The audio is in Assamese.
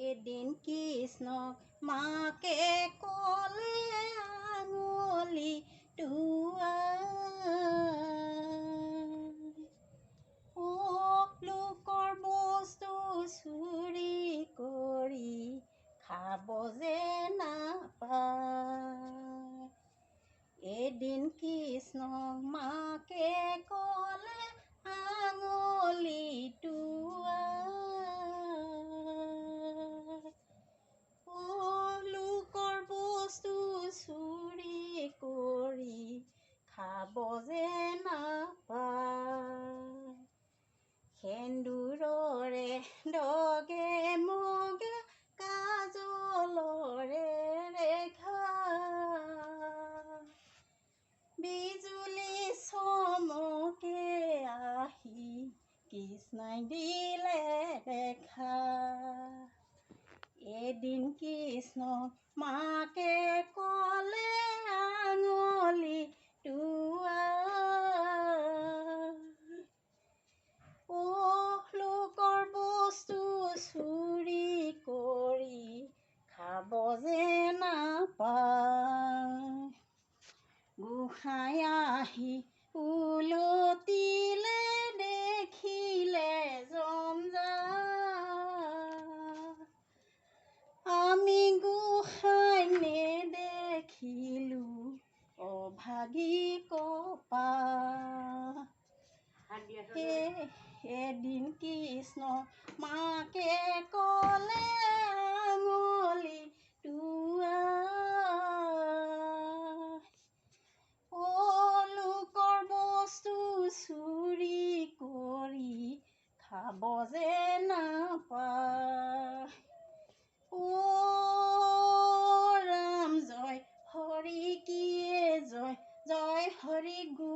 এদিন কৃষ্ণক মাকে ক'লে আঙুলি টোৱাই লোকৰ বস্তু চুৰি কৰি খাব যে নাপায়। এদিন কৃষ্ণক মাকে ক'লে আঙুলি টোৱাই লোকৰ বস্তু চুৰি কৰি খাব যে নাপায়। সেন্দুৰৰে দগে মগে কাজলৰে ৰেখা বিজুলী চমকে আহি কৃষ্ণই দিলে দেখা। এদিন কৃষ্ণক মাকে ক'লে আঙুলি টোৱাই লোকৰ বস্তু চুৰি কৰি খাব যে নাপায়। গোসাঁই আহি উলটিলে দেখিলে জঞ্জাল। আমি গোসাঁই নেদেখিলো অভাগী কপাল। এদিন কৃষ্ণক মাকে ক'লে আঙুলি টোৱাই লোকৰ বস্তু চুৰি কৰি খাব যে নাপায়। ৰাম জয় হৰি কিয়ে জয়, জয় হৰি গো